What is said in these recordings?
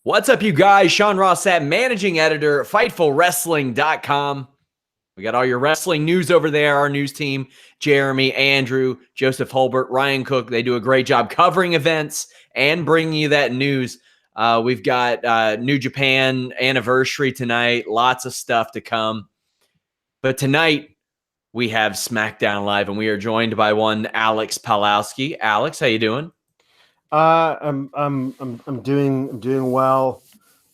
What's up, you guys? Sean Ross Sapp, managing editor, FightfulWrestling.com. We got all your wrestling news over there. Our news team, Jeremy, Andrew, Joseph Holbert, Ryan Cook, they do a great job covering events and bringing you that news. We've got New Japan anniversary tonight. Lots of stuff to come. But tonight, we have SmackDown Live, and we are joined by one Alex Pawlowski. Alex, how you doing? I'm doing well.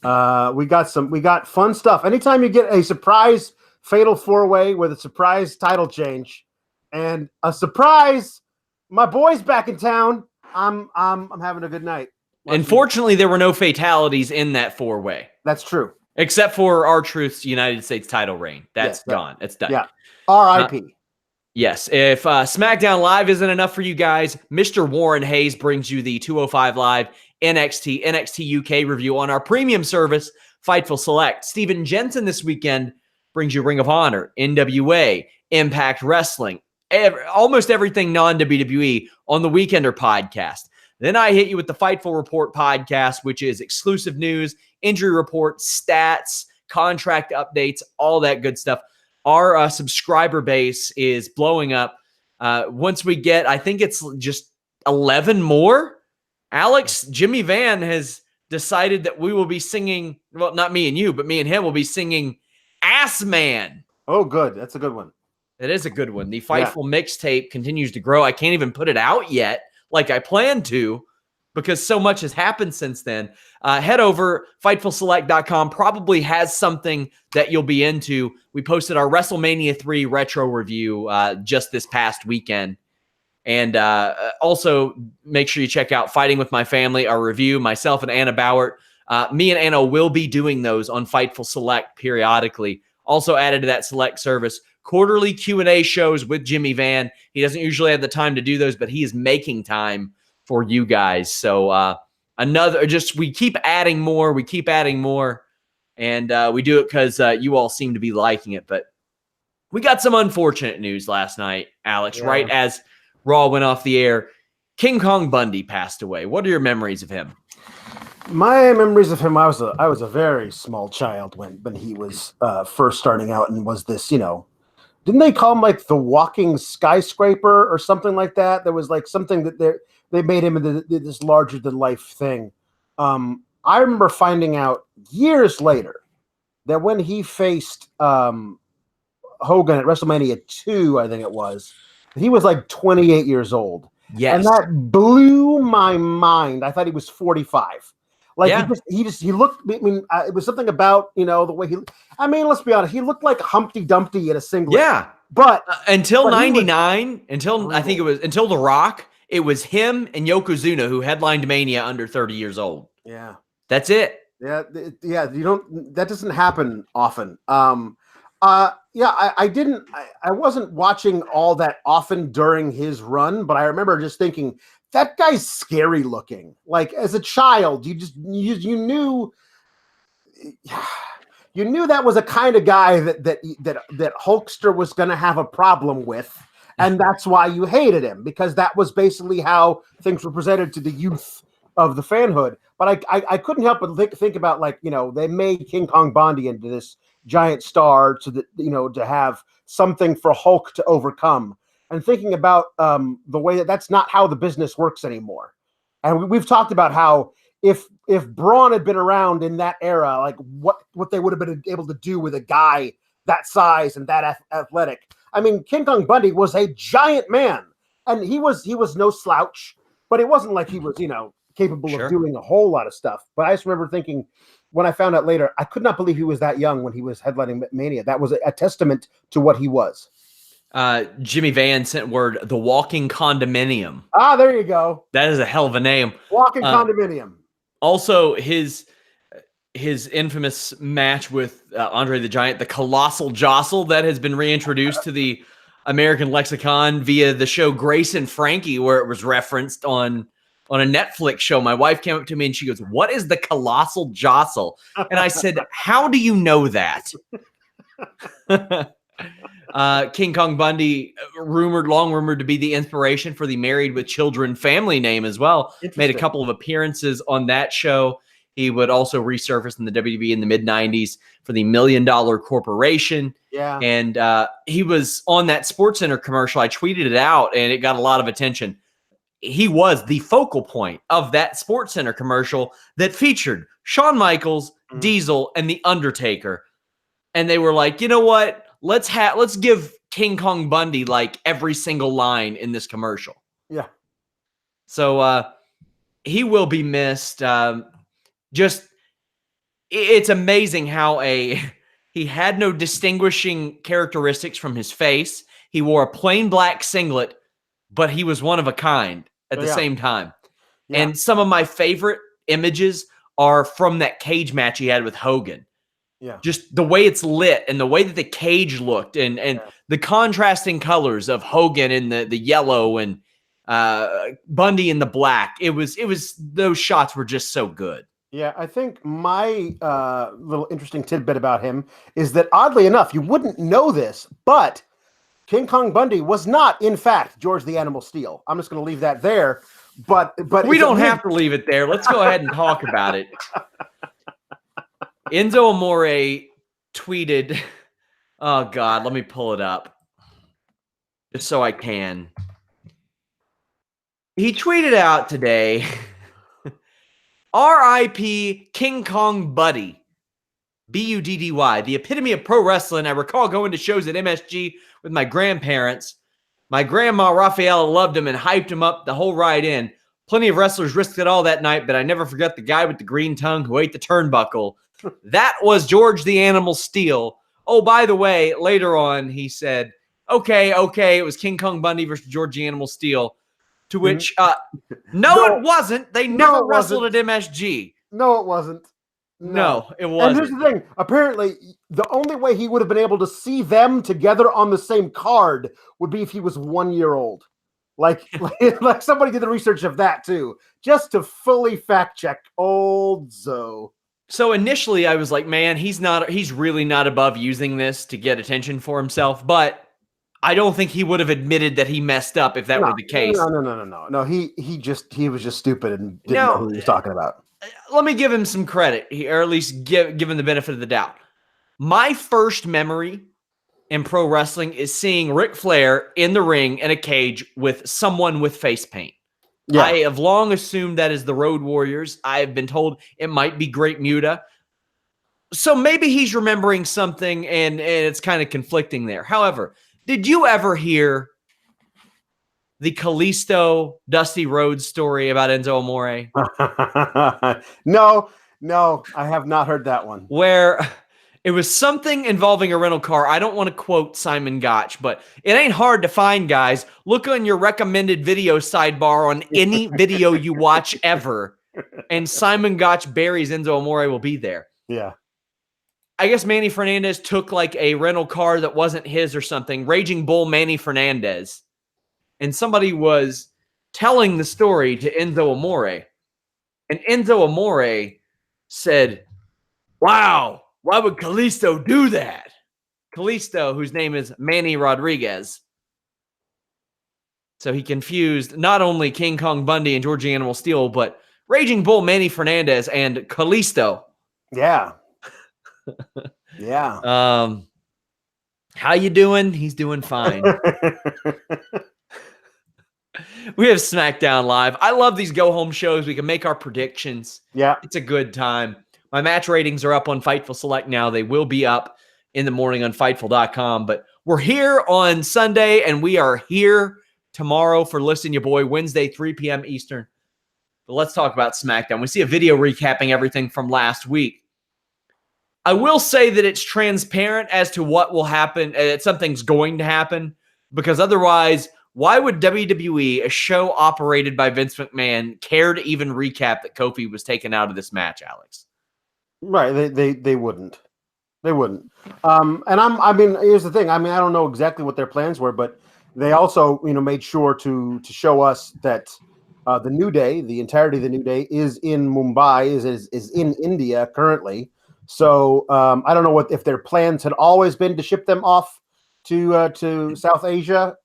We got fun stuff. Anytime you get a surprise fatal four-way with a surprise title change and a surprise, my boy's back in town. I'm having a good night. Unfortunately, there were no fatalities in that four-way. That's true. Except for R-Truth's United States title reign. That's gone. It's done. Yeah. R.I.P. Yes. If SmackDown Live isn't enough for you guys, Mr. Warren Hayes brings you the 205 Live NXT UK review on our premium service, Fightful Select. Steven Jensen this weekend brings you Ring of Honor, NWA, Impact Wrestling, almost everything non-WWE on the Weekender podcast. Then I hit you with the Fightful Report podcast, which is exclusive news, injury reports, stats, contract updates, all that good stuff. Our subscriber base is blowing up. Once we get, I think it's just 11 more. Alex, Jimmy Van has decided that we will be singing, well, not me and you, but me and him will be singing Ass Man. Oh, good. That's a good one. It is a good one. The Fightful mixtape continues to grow. I can't even put it out yet like I planned to because so much has happened since then. Head over, FightfulSelect.com. Probably has something that you'll be into. We posted our WrestleMania 3 retro review just this past weekend. And also, make sure you check out Fighting With My Family, our review, myself and Anna Bauert. Me and Anna will be doing those on Fightful Select periodically. Also added to that Select service, quarterly Q&A shows with Jimmy Van. He doesn't usually have the time to do those, but he is making time for you guys. So we keep adding more. And we do it because you all seem to be liking it. But we got some unfortunate news last night, Alex, right as Raw went off the air. King Kong Bundy passed away. What are your memories of him? My memories of him, I was a very small child when he was first starting out and was this, didn't they call him like the walking skyscraper or something like that? There was like something that they made him into this larger than life thing. I remember finding out years later that when he faced Hogan at WrestleMania 2, I think it was, he was like 28 years old. Yes. And that blew my mind. I thought he was 45. He looked, it was something about, the way let's be honest. He looked like Humpty Dumpty in a singlet. Yeah. But until 99, until The Rock, it was him and Yokozuna who headlined Mania under 30 years old. Yeah. That's it. Yeah. That doesn't happen often. I wasn't watching all that often during his run, but I remember just thinking that guy's scary looking. Like as a child, you knew that was a kind of guy that Hulkster was going to have a problem with. And that's why you hated him, because that was basically how things were presented to the youth of the fanhood. But I couldn't help but think about, they made King Kong Bundy into this giant star to have something for Hulk to overcome, and thinking about the way that's not how the business works anymore. And we've talked about how if Braun had been around in that era, like what they would have been able to do with a guy that size and that athletic. I mean, King Kong Bundy was a giant man, and he was no slouch, but it wasn't like he was, capable of doing a whole lot of stuff. But I just remember thinking, when I found out later, I could not believe he was that young when he was headlining Mania. That was a testament to what he was. Jimmy Van sent word, the Walking Condominium. Ah, there you go. That is a hell of a name. Walking Condominium. Also, his infamous match with Andre the Giant, the Colossal Jostle, that has been reintroduced to the American lexicon via the show Grace and Frankie, where it was referenced on a Netflix show. My wife came up to me and she goes, "What is the Colossal Jostle?" And I said, "How do you know that?" King Kong Bundy, long rumored to be the inspiration for the Married with Children family name as well. Made a couple of appearances on that show. He would also resurface in the WWE in the mid-90s for the $1 Million Corporation. Yeah. And he was on that SportsCenter commercial. I tweeted it out, and it got a lot of attention. He was the focal point of that SportsCenter commercial that featured Shawn Michaels, Diesel, and The Undertaker. And they were like, you know what? Let's give King Kong Bundy like every single line in this commercial. Yeah. So he will be missed. It's amazing how he had no distinguishing characteristics from his face. He wore a plain black singlet, but he was one of a kind at the same time. Yeah. And some of my favorite images are from that cage match he had with Hogan. Yeah. Just the way it's lit and the way that the cage looked and the contrasting colors of Hogan in the yellow and Bundy in the black. It was those shots were just so good. Yeah, I think my little interesting tidbit about him is that oddly enough, you wouldn't know this, but King Kong Bundy was not, in fact, George the Animal Steel. I'm just going to leave that there. But we don't have to leave it there. Let's go ahead and talk about it. Enzo Amore tweeted, oh God, let me pull it up just so I can. He tweeted out today, R.I.P. King Kong Buddy, B-U-D-D-Y, the epitome of pro wrestling. I recall going to shows at MSG with my grandparents. My grandma, Rafaela, loved him and hyped him up the whole ride in. Plenty of wrestlers risked it all that night, but I never forgot the guy with the green tongue who ate the turnbuckle. That was George the Animal Steel. Oh, by the way, later on, he said, okay, it was King Kong Bundy versus George the Animal Steel. To which, no, it wasn't. They never wrestled at MSG. No, it wasn't. No, it wasn't. And here's the thing. Apparently, the only way he would have been able to see them together on the same card would be if he was 1 year old. Like somebody did the research of that, too, just to fully fact check old Zoe. So initially, I was like, man, he's really not above using this to get attention for himself. But I don't think he would have admitted that he messed up if that were the case. No. He was just stupid and didn't know who he was talking about. Let me give him some credit, or at least give him the benefit of the doubt. My first memory in pro wrestling is seeing Ric Flair in the ring in a cage with someone with face paint. Yeah. I have long assumed that is the Road Warriors. I have been told it might be Great Muta. So maybe he's remembering something and it's kind of conflicting there. However, did you ever hear the Kalisto Dusty Rhodes story about Enzo Amore? No, I have not heard that one. Where it was something involving a rental car. I don't want to quote Simon Gotch, but it ain't hard to find, guys. Look on your recommended video sidebar on any video you watch ever, and Simon Gotch buries Enzo Amore will be there. Yeah. I guess Manny Fernandez took like a rental car that wasn't his or something. Raging Bull Manny Fernandez. And somebody was telling the story to Enzo Amore. And Enzo Amore said, wow, why would Kalisto do that? Kalisto, whose name is Manny Rodriguez. So he confused not only King Kong Bundy and George the Animal Steel, but Raging Bull Manny Fernandez and Kalisto. Yeah. Yeah. How you doing? He's doing fine. We have SmackDown Live. I love these go-home shows. We can make our predictions. Yeah. It's a good time. My match ratings are up on Fightful Select now. They will be up in the morning on Fightful.com. But we're here on Sunday, and we are here tomorrow for Listen Your Boy, Wednesday, 3 p.m. Eastern. But let's talk about SmackDown. We see a video recapping everything from last week. I will say that it's transparent as to what will happen, that something's going to happen, because otherwise, why would WWE, a show operated by Vince McMahon, care to even recap that Kofi was taken out of this match, Alex? Right, they wouldn't. They wouldn't. And here's the thing. I don't know exactly what their plans were, but they also, made sure to show us that the New Day, the entirety of the New Day, is in Mumbai, is in India currently. So I don't know if their plans had always been to ship them off to South Asia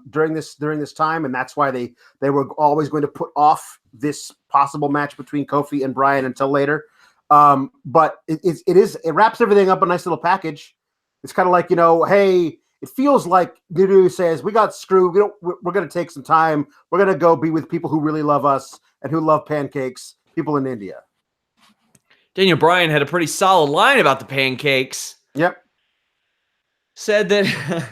during this time, and that's why they were always going to put off this possible match between Kofi and Bryan until later. But it wraps everything up in a nice little package. It's kind of like, hey, it feels like WWE says, we got screwed. We're going to take some time. We're going to go be with people who really love us and who love pancakes, people in India. Daniel Bryan had a pretty solid line about the pancakes. Yep. Said that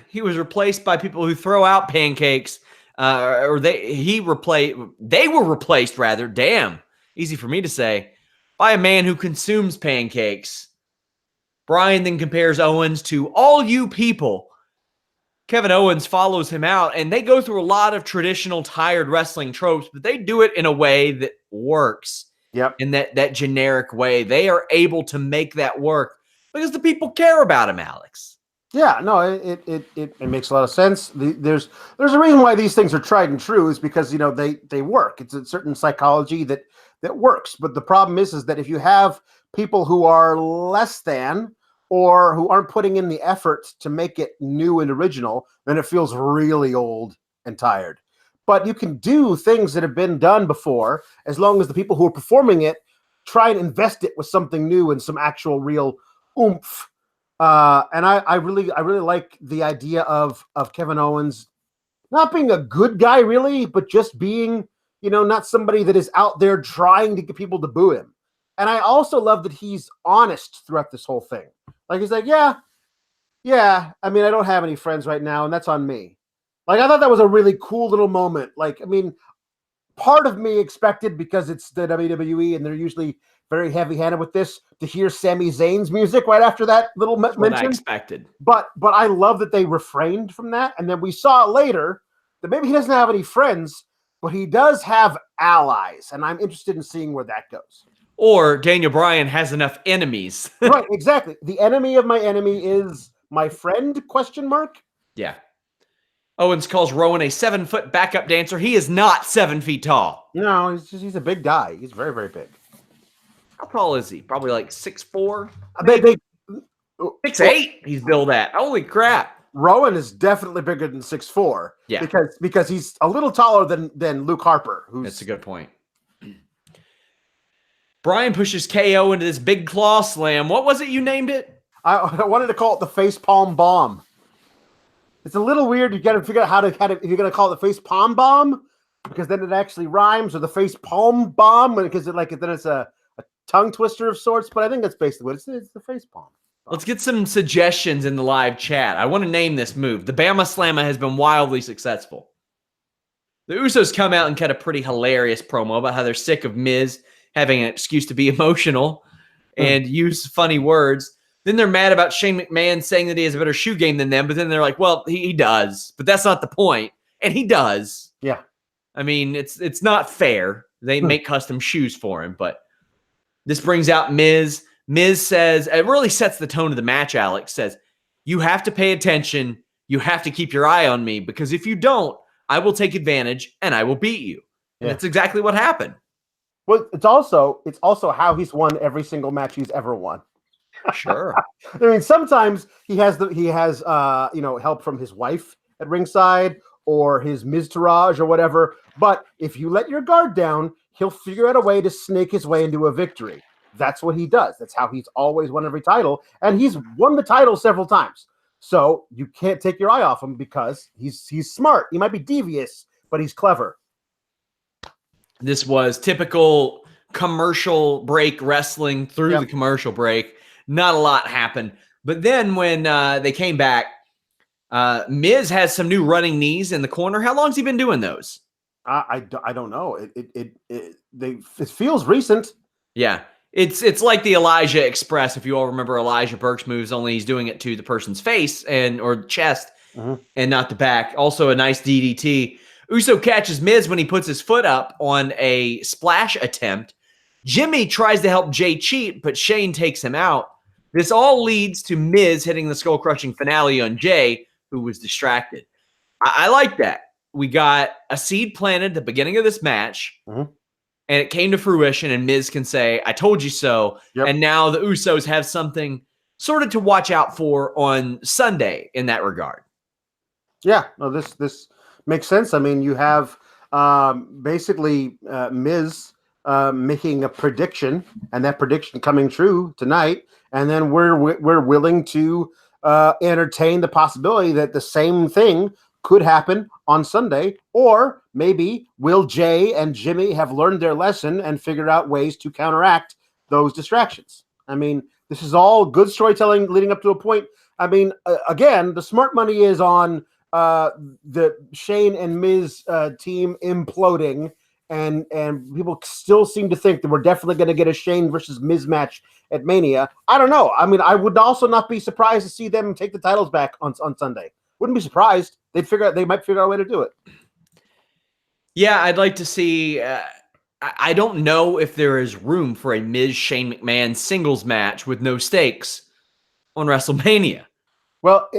he was replaced by people who throw out pancakes, they were replaced rather. Damn, easy for me to say, by a man who consumes pancakes. Bryan then compares Owens to all you people. Kevin Owens follows him out, and they go through a lot of traditional tired wrestling tropes, but they do it in a way that works. Yep. In that generic way. They are able to make that work because the people care about him, Alex. Yeah, no, it makes a lot of sense. There's a reason why these things are tried and true, is because they work. It's a certain psychology that works. But the problem is that if you have people who are less than or who aren't putting in the effort to make it new and original, then it feels really old and tired. But you can do things that have been done before, as long as the people who are performing it try and invest it with something new and some actual real oomph. And I really like the idea of Kevin Owens not being a good guy really, but just being, not somebody that is out there trying to get people to boo him. And I also love that he's honest throughout this whole thing. Like, he's like, yeah, I mean, I don't have any friends right now, and that's on me. Like, I thought that was a really cool little moment. Like, I mean, part of me expected, because it's the WWE and they're usually very heavy-handed with this, to hear Sami Zayn's music right after that little mention. What I expected. But I love that they refrained from that. And then we saw later that maybe he doesn't have any friends, but he does have allies. And I'm interested in seeing where that goes. Or Daniel Bryan has enough enemies. Right, exactly. The enemy of my enemy is my friend, ? Yeah. Owens calls Rowan a 7-foot backup dancer. He is not 7 feet tall. No, he's a big guy. He's very, very big. How tall is he? Probably like 6'4"? 6'8". He's billed at. Holy crap. Rowan is definitely bigger than 6'4". Yeah. Because he's a little taller than Luke Harper. That's a good point. Bryan pushes KO into this big claw slam. What was it you named it? I wanted to call it the face palm bomb. It's a little weird. You got to figure out how to if you're going to call it the face palm bomb, because then it actually rhymes, or the face palm bomb, because then it's a tongue twister of sorts. But I think that's basically what it's the face palm. Let's get some suggestions in the live chat. I want to name this move. The Bama Slamma has been wildly successful. The Usos come out and cut a pretty hilarious promo about how they're sick of Miz having an excuse to be emotional and use funny words. Then they're mad about Shane McMahon saying that he has a better shoe game than them, but then they're like, well, he does, but that's not the point. And he does. Yeah. I mean, it's not fair. They make custom shoes for him, but this brings out Miz. Miz says, it really sets the tone of the match, Alex, says, you have to pay attention. You have to keep your eye on me, because if you don't, I will take advantage and I will beat you. And that's exactly what happened. Well, it's also how he's won every single match he's ever won. Sure. I mean, sometimes he has help from his wife at ringside or his Miztourage or whatever. But if you let your guard down, he'll figure out a way to snake his way into a victory. That's what he does. That's how he's always won every title, and he's won the title several times. So you can't take your eye off him, because he's smart. He might be devious, but he's clever. This was typical commercial break wrestling through the commercial break. Not a lot happened. But then when they came back, Miz has some new running knees in the corner. How long's he been doing those? I don't know. It feels recent. Yeah. It's like the Elijah Express, if you all remember Elijah Burke's moves, only he's doing it to the person's face or chest and not the back. Also a nice DDT. Uso catches Miz when he puts his foot up on a splash attempt. Jimmy tries to help Jay cheat, but Shane takes him out. This all leads to Miz hitting the skull-crushing finale on Jay, who was distracted. I like that. We got a seed planted at the beginning of this match, and it came to fruition, and Miz can say, I told you so. And now the Usos have something sort of to watch out for on Sunday in that regard. Yeah, no, this makes sense. I mean, you have basically Miz making a prediction, and that prediction coming true tonight, and then we're willing to entertain the possibility that the same thing could happen on Sunday, or maybe will Jay and Jimmy have learned their lesson and figured out ways to counteract those distractions? I mean, this is all good storytelling leading up to a point. I mean, again, the smart money is on the Shane and Miz team imploding, and people still seem to think that we're definitely going to get a Shane versus Miz match at Mania. I don't know. I mean, I would also not be surprised to see them take the titles back on Sunday. Wouldn't be surprised. They might figure out a way to do it. Yeah, I'd like to see. I don't know if there is room for a Miz Shane McMahon singles match with no stakes on WrestleMania. Well,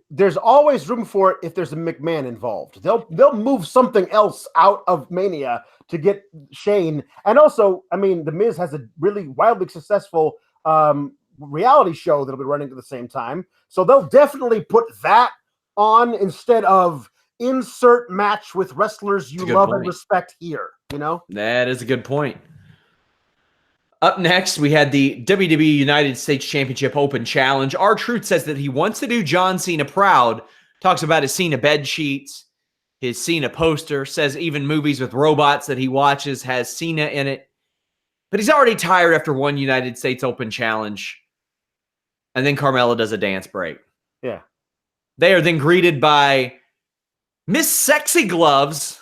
there's always room for it if there's a McMahon involved. They'll move something else out of Mania to get Shane. And also, I mean, The Miz has a really wildly successful reality show that'll be running at the same time. So they'll definitely put that on instead of insert match with wrestlers you love and respect here, you know? That is a good point. Up next, we had the WWE United States Championship Open Challenge. R-Truth says that he wants to do John Cena proud, talks about his Cena bed sheets, his Cena poster, says even movies with robots that he watches has Cena in it. But he's already tired after one United States Open Challenge. And then Carmella does a dance break. Yeah. They are then greeted by Miss Sexy Gloves,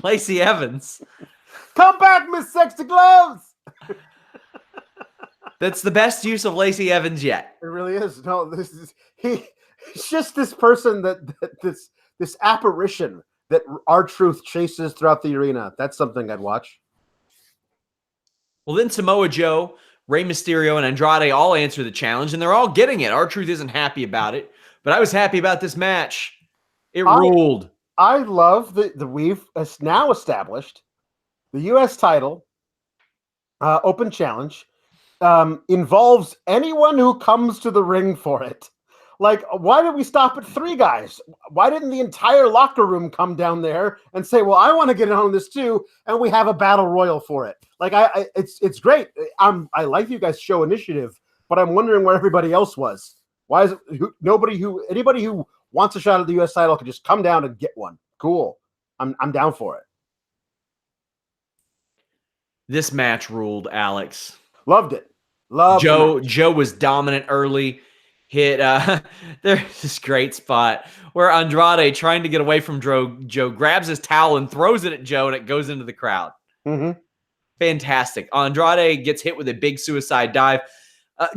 Lacey Evans. Come back, Miss Sexy Gloves! That's the best use of Lacey Evans yet. It really is. No, he's just this person this apparition that R-Truth chases throughout the arena. That's something I'd watch. Well, then Samoa Joe, Rey Mysterio, and Andrade all answer the challenge, and they're all getting it. R-Truth isn't happy about it, but I was happy about this match. It ruled. I love that we've now established the U.S. title open challenge involves anyone who comes to the ring for it. Like, why did we stop at 3 guys? Why didn't the entire locker room come down there and say, well, I want to get in on this too, and we have a battle royal for it? Like, it's great. I like you guys show initiative, but I'm wondering where everybody else was. Why is it anybody who wants a shot at the U.S. title can just come down and get one? Cool. I'm down for it. This match ruled, Alex. Loved it. Joe was dominant early. Hit there's this great spot where Andrade, trying to get away from Joe, grabs his towel and throws it at Joe, and it goes into the crowd. Mm-hmm. Fantastic. Andrade gets hit with a big suicide dive.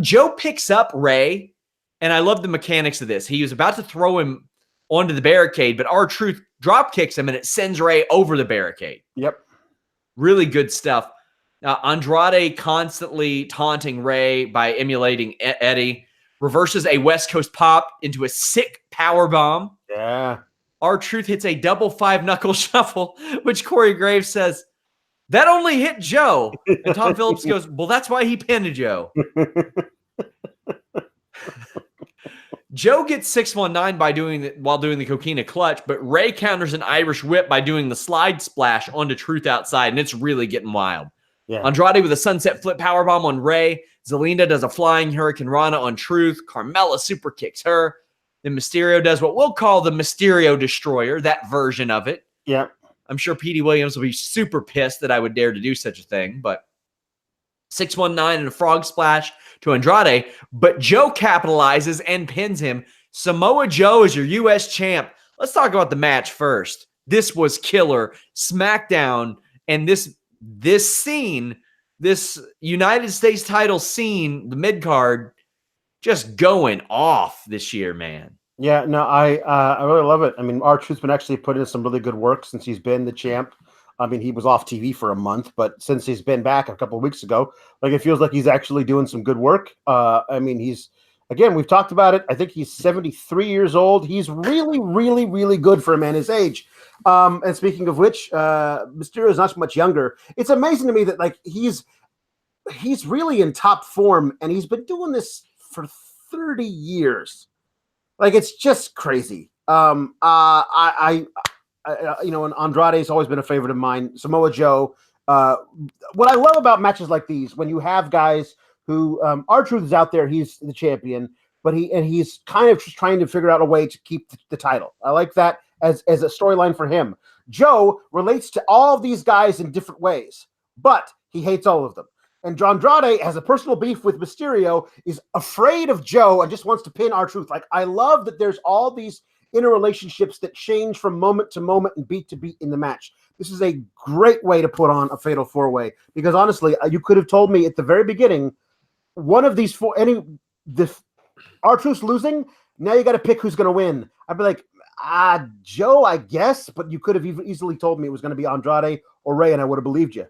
Joe picks up Rey, and I love the mechanics of this. He was about to throw him onto the barricade, but R-Truth drop kicks him, and it sends Rey over the barricade. Yep. Really good stuff. Andrade constantly taunting Rey by emulating Eddie. Reverses a West Coast pop into a sick power bomb. Yeah. R-Truth hits a double 5-knuckle shuffle, which Corey Graves says, that only hit Joe. And Tom Phillips goes, well, that's why he pinned Joe. Joe gets 619 while doing the coquina clutch, but Rey counters an Irish whip by doing the slide splash onto Truth outside, and it's really getting wild. Yeah. Andrade with a sunset flip powerbomb on Rey. Zelina does a flying Hurricane Rana on Truth. Carmella super kicks her. Then Mysterio does what we'll call the Mysterio Destroyer, that version of it. Yeah. I'm sure Petey Williams will be super pissed that I would dare to do such a thing, but 619 and a frog splash to Andrade, but Joe capitalizes and pins him. Samoa Joe is your U.S. champ. Let's talk about the match first. This was killer. Smackdown, and this scene, this United States title scene, the mid-card, just going off this year, man. Yeah, no, I really love it. I mean, R-Truth's been actually putting in some really good work since he's been the champ. I mean, he was off TV for a month, but since he's been back a couple of weeks ago, like, it feels like he's actually doing some good work. I mean, we've talked about it. I think he's 73 years old. He's really, really, really good for a man his age. And speaking of which, Mysterio is not so much younger. It's amazing to me that, like, he's really in top form, and he's been doing this for 30 years. Like, it's just crazy. And Andrade's always been a favorite of mine. Samoa Joe, What I love about matches like these, when you have guys who R-Truth is out there, he's the champion, but he's kind of just trying to figure out a way to keep the title. I like that as a storyline for him. Joe relates to all of these guys in different ways, but he hates all of them. And Andrade has a personal beef with Mysterio, is afraid of Joe, and just wants to pin R-Truth. Like, I love that there's all these interrelationships that change from moment to moment and beat to beat in the match. This is a great way to put on a fatal four-way, because honestly, you could have told me at the very beginning, one of these four, R-Truth's losing, now you got to pick who's going to win. I'd be like, Joe, I guess, but you could have easily told me it was going to be Andrade or Ray, and I would have believed you.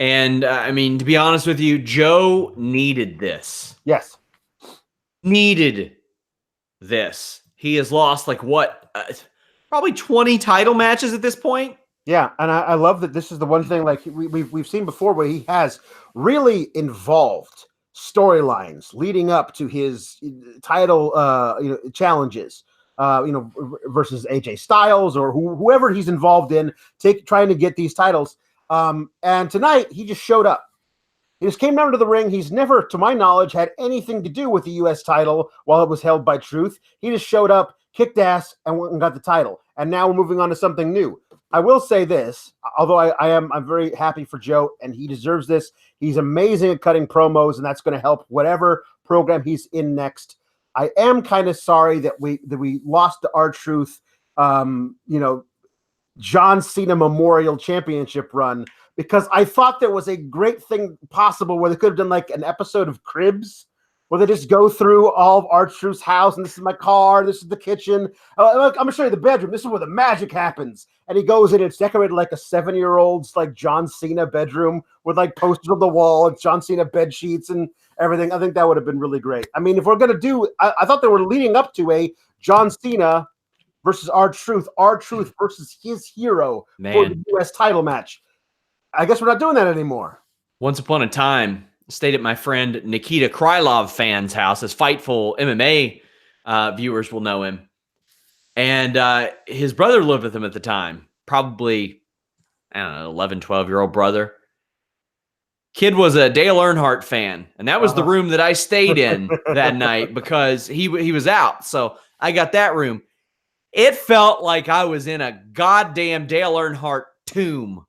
And I mean, to be honest with you, Joe needed this. Yes. Needed this. He has lost like what? Probably 20 title matches at this point. Yeah, and I love that this is the one thing like we've seen before where he has really involved storylines leading up to his title challenges. Versus AJ Styles or whoever he's involved in, trying to get these titles. And tonight he just showed up. He just came down to the ring. He's never, to my knowledge, had anything to do with the U.S. title while it was held by Truth. He just showed up, kicked ass, and went and got the title. And now we're moving on to something new. I will say this, although I'm very happy for Joe, and he deserves this. He's amazing at cutting promos, and that's going to help whatever program he's in next. I am kind of sorry that we lost the R-Truth, John Cena Memorial Championship run, because I thought there was a great thing possible where they could have done like an episode of Cribs, where they just go through all of R-Truth's house, and this is my car, this is the kitchen. I'm going to show you the bedroom. This is where the magic happens. And he goes in, it's decorated like a 7-year-old's like John Cena bedroom with like posters on the wall and John Cena bed sheets and everything. I think that would have been really great. I mean, if we're going to do, I thought they were leading up to a John Cena versus R-Truth versus his hero for the U.S. title match. I guess we're not doing that anymore. Once upon a time, stayed at my friend Nikita Krylov fan's house, as Fightful MMA viewers will know him. And his brother lived with him at the time, probably, I don't know, 11, 12-year-old brother. Kid was a Dale Earnhardt fan, and that was the room that I stayed in that night because he was out. So I got that room. It felt like I was in a goddamn Dale Earnhardt tomb.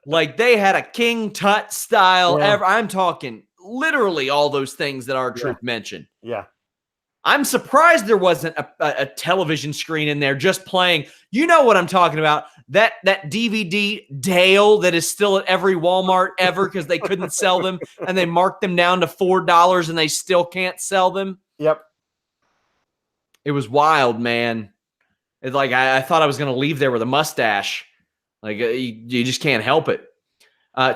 Like they had a King Tut style. Yeah. I'm talking literally all those things that R-Truth mentioned. Yeah. I'm surprised there wasn't a television screen in there just playing. You know what I'm talking about. That DVD Dale that is still at every Walmart ever because they couldn't sell them and they marked them down to $4 and they still can't sell them. Yep. It was wild, man. It's like I thought I was going to leave there with a mustache. Like you just can't help it.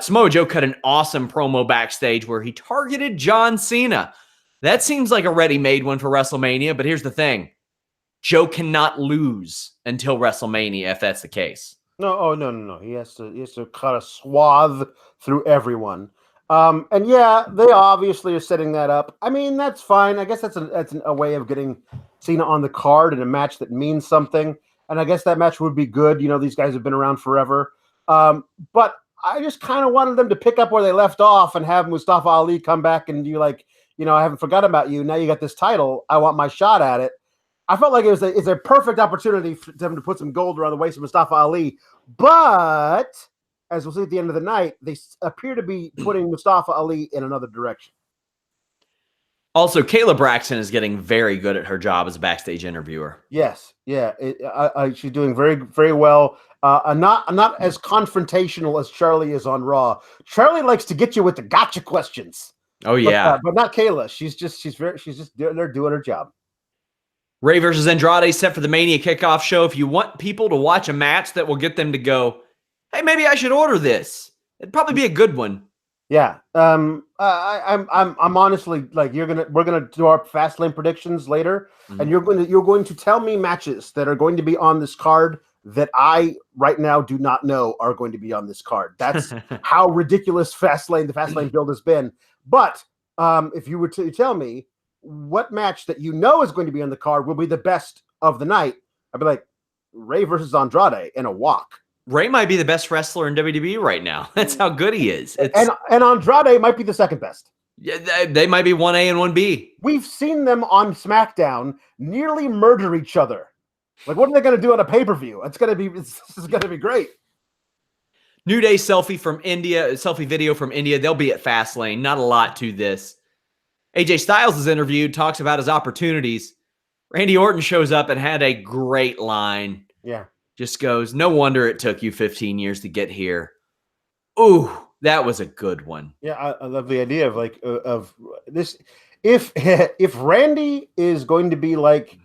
Samoa Joe cut an awesome promo backstage where he targeted John Cena. That seems like a ready-made one for WrestleMania, but here's the thing. Joe cannot lose until WrestleMania if that's the case. No. He has to cut a swath through everyone. And yeah, they obviously are setting that up. I mean, that's fine. I guess that's a way of getting Cena on the card in a match that means something. And I guess that match would be good. You know, these guys have been around forever. But I just kind of wanted them to pick up where they left off and have Mustafa Ali come back and you like, I haven't forgotten about you. Now you got this title. I want my shot at it. I felt like it's a perfect opportunity for them to put some gold around the waist of Mustafa Ali. But as we'll see at the end of the night, they appear to be putting Mustafa Ali in another direction. Also, Kayla Braxton is getting very good at her job as a backstage interviewer. Yes, yeah, she's doing very, very well. Not as confrontational as Charlie is on Raw. Charlie likes to get you with the gotcha questions. Oh yeah, but not Kayla. She's just they're doing her job. Ray versus Andrade set for the Mania kickoff show. If you want people to watch a match that will get them to go, hey, maybe I should order this. It'd probably be a good one. Yeah. I'm honestly like we're gonna do our Fastlane predictions later, and you're going to tell me matches that are going to be on this card that I right now do not know are going to be on this card. That's how ridiculous the Fastlane build has been. But if you were to tell me what match that you know is going to be on the card will be the best of the night, I'd be like Ray versus Andrade in a walk. Ray might be the best wrestler in WWE right now. That's how good he is. And Andrade might be the second best. Yeah, they might be 1A and 1B. We've seen them on SmackDown nearly murder each other. Like, what are they going to do on a pay-per-view? This is going to be great. New Day selfie video from India. They'll be at Fastlane. Not a lot to this. AJ Styles is interviewed, talks about his opportunities. Randy Orton shows up and had a great line. Yeah. Just goes, no wonder it took you 15 years to get here. Ooh, that was a good one. Yeah, I love the idea of of this. If Randy is going to be like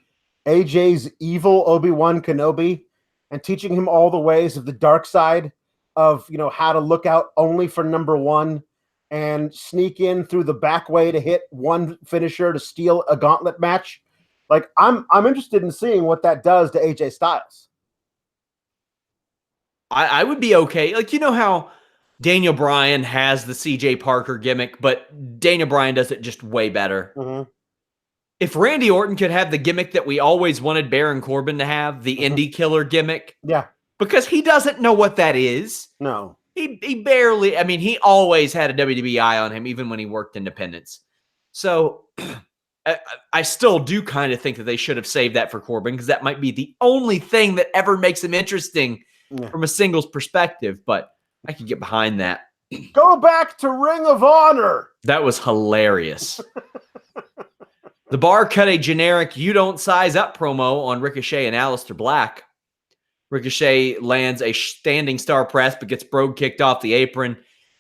AJ's evil Obi-Wan Kenobi and teaching him all the ways of the dark side of, how to look out only for number one and sneak in through the back way to hit one finisher to steal a gauntlet match. Like, I'm interested in seeing what that does to AJ Styles. I would be okay. Like, how Daniel Bryan has the CJ Parker gimmick, but Daniel Bryan does it just way better. Mm-hmm. If Randy Orton could have the gimmick that we always wanted Baron Corbin to have, the indie killer gimmick. Yeah. Because he doesn't know what that is. No. He barely, he always had a WWE eye on him, even when he worked independence. So I still do kind of think that they should have saved that for Corbin, because that might be the only thing that ever makes him interesting from a singles perspective, but I could get behind that. Go back to Ring of Honor. That was hilarious. The Bar cut a generic "you don't size up" promo on Ricochet and Aleister Black. Ricochet lands a standing star press, but gets Brogue kicked off the apron.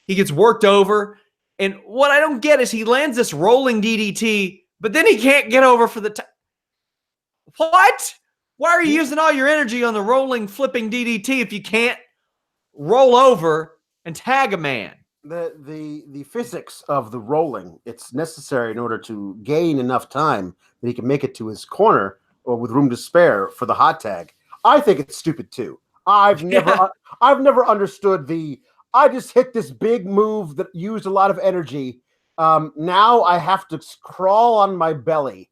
He gets worked over, and what I don't get is he lands this rolling DDT, but then he can't get over for the What? Why are you using all your energy on the rolling, flipping DDT if you can't roll over and tag a man? The physics of the rolling, it's necessary in order to gain enough time that he can make it to his corner or with room to spare for the hot tag. I think it's stupid too. I've never understood I just hit this big move that used a lot of energy. Now I have to crawl on my belly,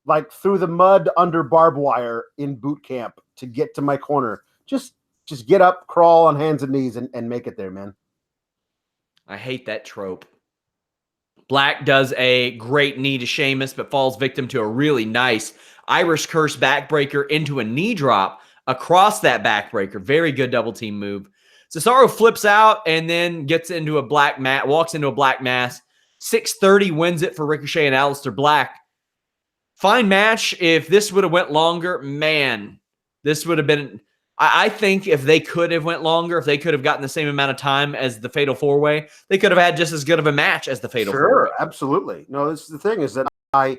like through the mud under barbed wire in boot camp to get to my corner. Just get up, crawl on hands and knees, and make it there, man. I hate that trope. Black does a great knee to Sheamus, but falls victim to a really nice Irish curse backbreaker into a knee drop across that backbreaker. Very good double team move. Cesaro flips out and then gets into a black mat, walks into a black mass. 630 wins it for Ricochet and Aleister Black. Fine match. If this would have went longer, man, this would have been... I think if they could have went longer, if they could have gotten the same amount of time as the Fatal 4-Way, they could have had just as good of a match as the Fatal 4-Way. Sure, absolutely. No, this is the thing, is that I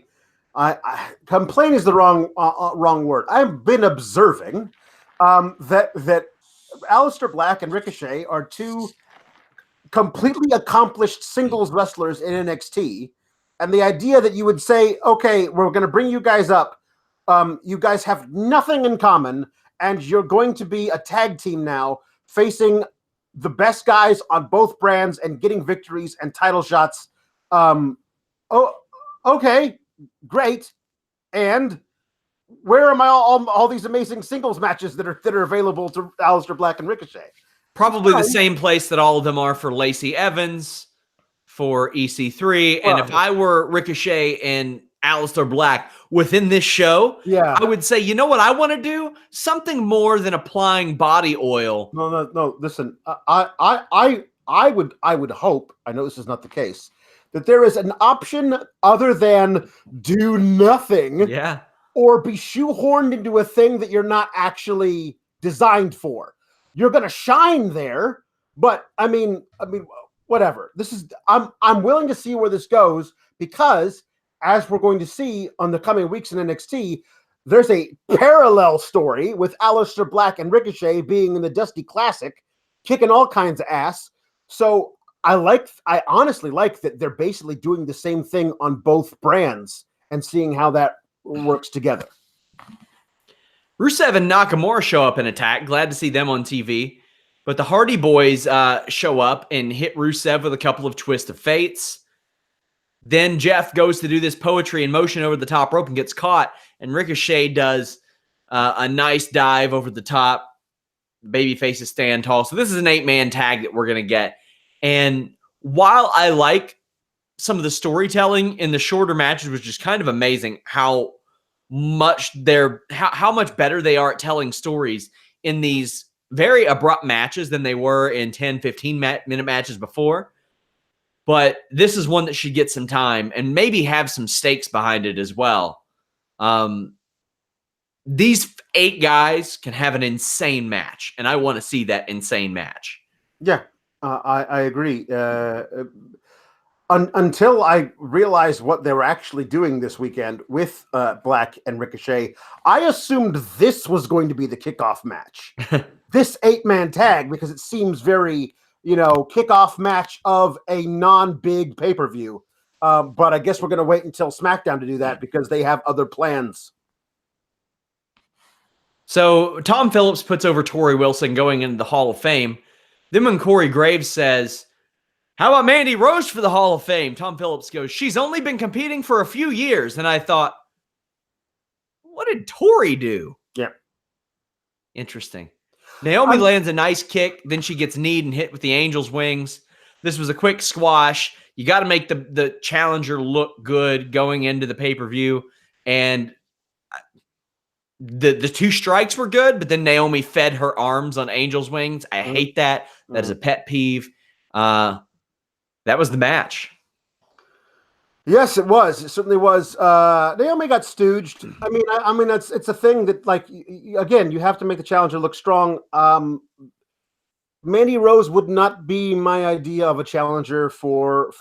complain is the wrong word. I've been observing that Aleister Black and Ricochet are two completely accomplished singles wrestlers in NXT, and the idea that you would say, okay, we're going to bring you guys up, you guys have nothing in common, and you're going to be a tag team now, facing the best guys on both brands and getting victories and title shots. Okay, great. And where am all these amazing singles matches that are available to Aleister Black and Ricochet? Probably the same place that all of them are for Lacey Evans, for EC3. And if I were Ricochet and Aleister Black within this show, I would say, you know what I want to do? Something more than applying body oil. No. Listen, I would hope, I know this is not the case, that there is an option other than do nothing, or be shoehorned into a thing that you're not actually designed for. You're going to shine there, but I mean, whatever. I'm willing to see where this goes, because as we're going to see on the coming weeks in NXT, there's a parallel story with Aleister Black and Ricochet being in the Dusty Classic, kicking all kinds of ass. So I honestly like that they're basically doing the same thing on both brands and seeing how that works together. Rusev and Nakamura show up and attack. Glad to see them on TV. But the Hardy Boys show up and hit Rusev with a couple of Twist of Fates. Then Jeff goes to do this poetry in motion over the top rope and gets caught. And Ricochet does a nice dive over the top. baby faces stand tall. So this is an 8-man tag that we're going to get. And while I like some of the storytelling in the shorter matches, which is kind of amazing how much how much better they are at telling stories in these very abrupt matches than they were in 10, 15-minute matches before. But this is one that should get some time and maybe have some stakes behind it as well. These 8 guys can have an insane match, and I want to see that insane match. Yeah, I agree. Until I realized what they were actually doing this weekend with Black and Ricochet, I assumed this was going to be the kickoff match. This 8-man tag, because it seems very, kickoff match of a non-big pay-per-view. But I guess we're going to wait until SmackDown to do that because they have other plans. So Tom Phillips puts over Tori Wilson going into the Hall of Fame. Then when Corey Graves says, "How about Mandy Rose for the Hall of Fame?" Tom Phillips goes, "She's only been competing for a few years." And I thought, what did Tori do? Yeah. Interesting. Naomi lands a nice kick. Then she gets kneed and hit with the Angel's wings. This was a quick squash. You got to make the challenger look good going into the pay-per-view. And the 2 strikes were good, but then Naomi fed her arms on Angel's wings. I hate that. That is a pet peeve. That was the match. Yes, it was. It certainly was. Naomi got stooged. I mean, it's a thing that, like, again, you have to make the challenger look strong. Mandy Rose would not be my idea of a challenger for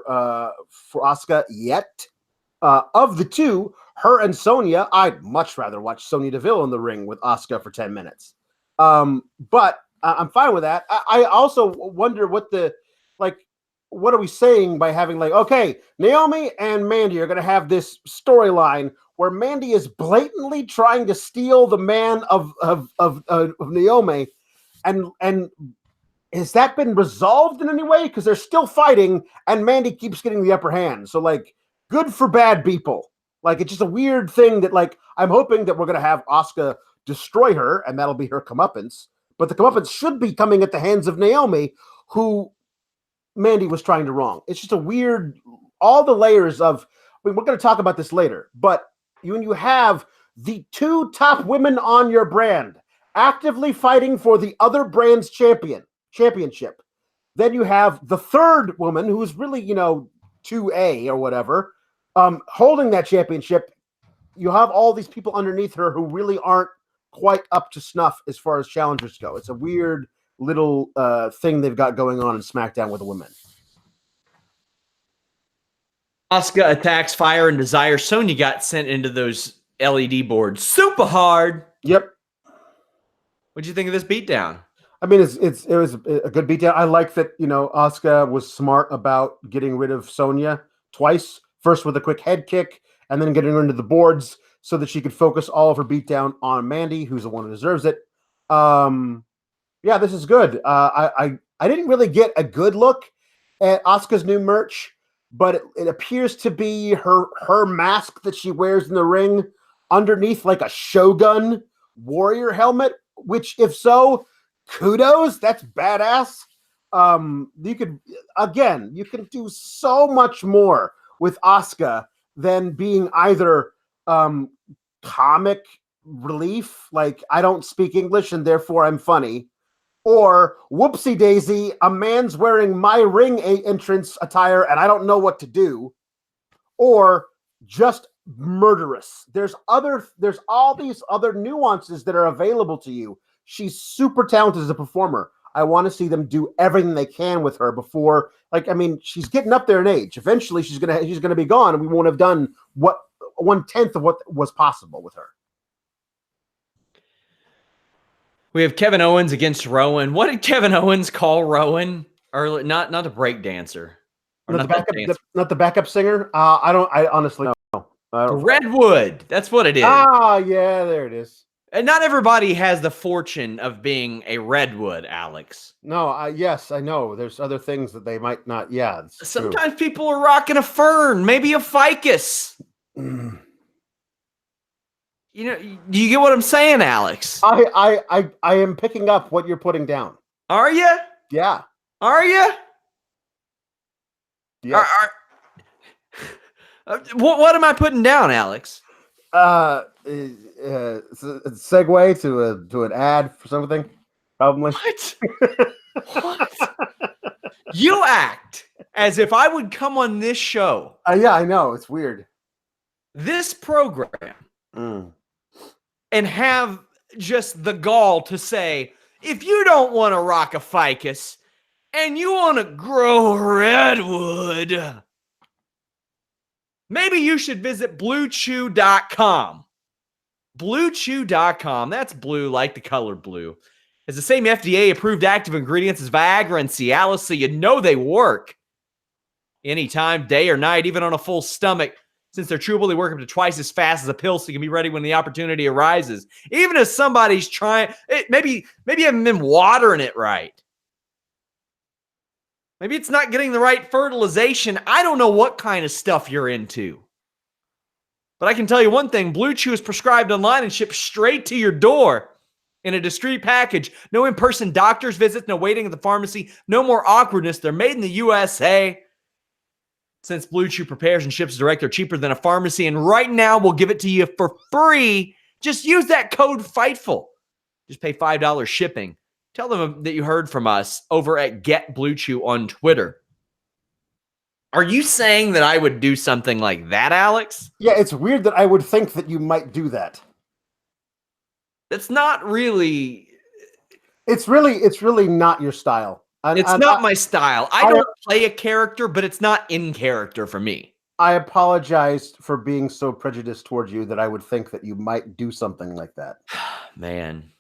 Asuka yet. Of the 2, her and Sonya, I'd much rather watch Sonya Deville in the ring with Asuka for 10 minutes. But I'm fine with that. I also wonder what are we saying by having okay, Naomi and Mandy are going to have this storyline where Mandy is blatantly trying to steal the man of Naomi, and has that been resolved in any way? Because they're still fighting, and Mandy keeps getting the upper hand. So good for bad people. It's just a weird thing that I'm hoping that we're going to have Asuka destroy her, and that'll be her comeuppance. But the comeuppance should be coming at the hands of Naomi, who Mandy was trying to wrong. It's just a weird, all the layers of, we're going to talk about this later, but when you have the 2 top women on your brand actively fighting for the other brand's championship, then you have the 3rd woman who's really, 2A or whatever, holding that championship. You have all these people underneath her who really aren't quite up to snuff as far as challengers go. It's a weird little thing they've got going on in SmackDown with the women. Asuka attacks Fire and Desire. Sonya got sent into those LED boards super hard. Yep. What'd you think of this beatdown? I mean, it was a good beatdown. I like that, Asuka was smart about getting rid of Sonya twice. First with a quick head kick, and then getting her into the boards so that she could focus all of her beatdown on Mandy, who's the one who deserves it. Yeah, this is good. I didn't really get a good look at Asuka's new merch, but it appears to be her mask that she wears in the ring underneath a Shogun warrior helmet, which, if so, kudos. That's badass. You can do so much more with Asuka than being either comic relief, I don't speak English and therefore I'm funny, or whoopsie daisy, a man's wearing my ring entrance attire and I don't know what to do, or just murderous. There's all these other nuances that are available to you. She's super talented as a performer. I want to see them do everything they can with her before, she's getting up there in age. Eventually she's gonna be gone, and we won't have done what 1/10 of what was possible with her. We have Kevin Owens against Rowan. What did Kevin Owens call Rowan? Or not a break dancer. Not the backup singer. I honestly know. Redwood. That's what it is. Ah, yeah, there it is. And not everybody has the fortune of being a redwood, Alex. No, yes, I know. There's other things that they might not. Yeah, sometimes people are rocking a fern, maybe a ficus. You know, do you get what I'm saying, Alex? I am picking up what you're putting down. Are you? Yeah. Are you? Yes. What am I putting down, Alex? Segue to an ad for something, probably. What? You act as if I would come on this show. Yeah, I know. It's weird. This program and have just the gall to say, if you don't want to rock a ficus and you want to grow redwood, maybe you should visit bluechew.com. Bluechew.com, that's blue like the color blue. It's the same FDA-approved active ingredients as Viagra and Cialis, so you know they work. Anytime, day or night, even on a full stomach. Since they're chewable, they work up to twice as fast as a pill, so you can be ready when the opportunity arises. Even if somebody's trying, maybe you haven't been watering it right. Maybe it's not getting the right fertilization. I don't know what kind of stuff you're into. But I can tell you one thing, Blue Chew is prescribed online and shipped straight to your door in a discreet package. No in-person doctor's visits, no waiting at the pharmacy, no more awkwardness. They're made in the USA. Since Blue Chew prepares and ships direct, they're cheaper than a pharmacy. And right now, we'll give it to you for free. Just use that code FIGHTFUL. Just pay $5 shipping. Tell them that you heard from us over at Get Blue Chew on Twitter. Are you saying that I would do something like that, Alex? Yeah, it's weird that I would think that you might do that. That's not really... It's really not your style. It's not my style. I don't play a character, but it's not in character for me. I apologize for being so prejudiced towards you that I would think that you might do something like that. Man.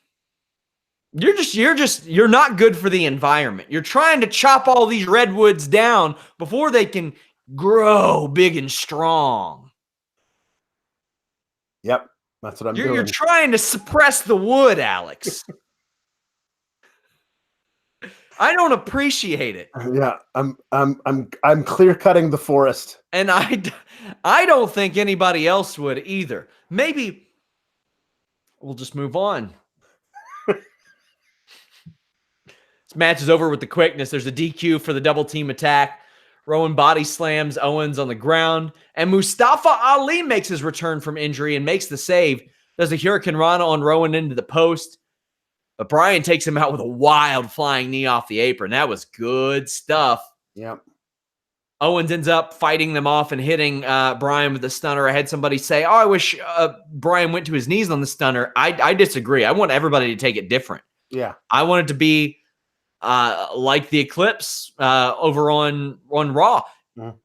You're not good for the environment. You're trying to chop all these redwoods down before they can grow big and strong. Yep, that's what I'm doing. You're trying to suppress the wood, Alex. I don't appreciate it. Yeah, I'm clear cutting the forest, and I don't think anybody else would either. Maybe we'll just move on. This match is over with the quickness. There's a DQ for the double team attack. Rowan body slams Owens on the ground, and Mustafa Ali makes his return from injury and makes the save. There's a Hurricane Rana on Rowan into the post. But Bryan takes him out with a wild flying knee off the apron. That was good stuff. Yep. Owens ends up fighting them off and hitting Bryan with the stunner. I had somebody say, I wish Bryan went to his knees on the stunner. I disagree. I want everybody to take it different. Yeah. I want it to be like the Eclipse over on Raw. Mm-hmm.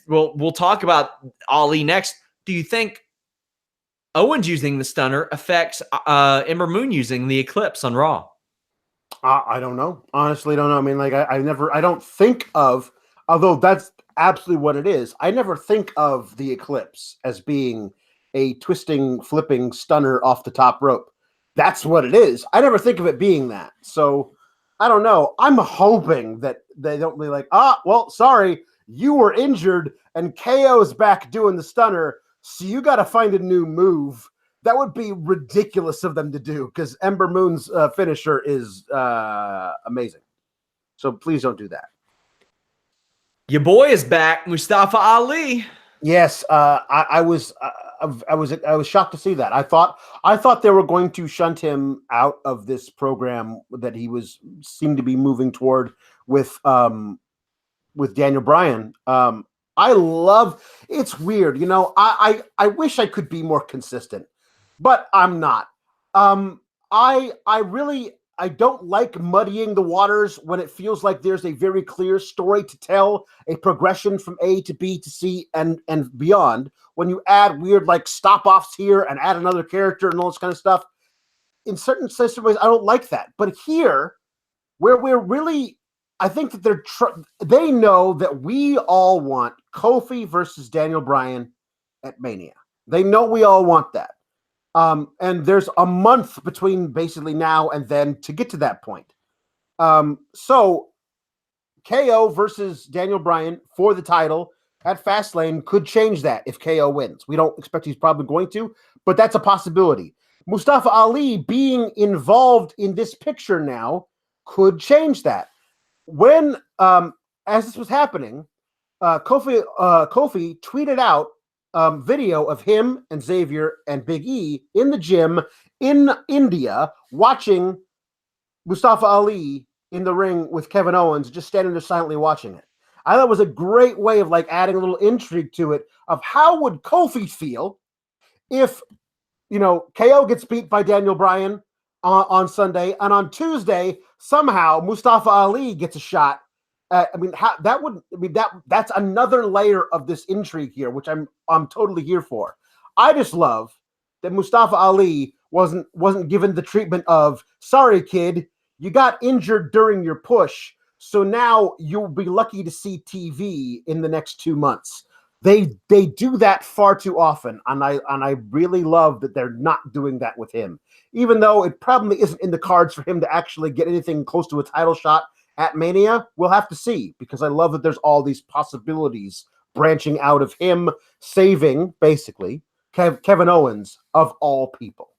We'll talk about Ali next. Do you think Owens using the stunner affects Ember Moon using the Eclipse on Raw? I don't know. Honestly, don't know. I mean, like I don't think of, although that's absolutely what it is. I never think of the Eclipse as being a twisting, flipping stunner off the top rope. That's what it is. I never think of it being that. So I don't know. I'm hoping that they don't be like, well, sorry, you were injured and KO's back doing the stunner. So you got to find a new move. That would be ridiculous of them to do because Ember Moon's finisher is amazing. So please don't do that. Your boy is back, Mustafa Ali. Yes, I was shocked to see that. I thought they were going to shunt him out of this program that he seemed to be moving toward with Daniel Bryan. It's weird, you know. I wish I could be more consistent, but I'm not. I don't like muddying the waters when it feels like there's a very clear story to tell, a progression from A to B to C and beyond. When you add weird like stop-offs here and add another character and all this kind of stuff, in certain ways, I don't like that. But here, where we're really, I think that they know that we all want Kofi versus Daniel Bryan at Mania. They know we all want that. And there's a month between basically now and then to get to that point. So KO versus Daniel Bryan for the title at Fastlane could change that if KO wins. We don't expect he's probably going to, but that's a possibility. Mustafa Ali being involved in this picture now could change that. When, as this was happening, Kofi tweeted out video of him and Xavier and Big E in the gym in India watching Mustafa Ali in the ring with Kevin Owens, just standing there silently watching it. I thought it was a great way of like adding a little intrigue to it of how would Kofi feel if, KO gets beat by Daniel Bryan on Sunday, and on Tuesday somehow Mustafa Ali gets a shot. That's another layer of this intrigue here, which I'm totally here for. I just love that Mustafa Ali wasn't given the treatment of, sorry kid, you got injured during your push, so now you'll be lucky to see TV in the next 2 months. They do that far too often, and I really love that they're not doing that with him. Even though it probably isn't in the cards for him to actually get anything close to a title shot at Mania, we'll have to see, because I love that there's all these possibilities branching out of him saving, basically, Kevin Owens, of all people.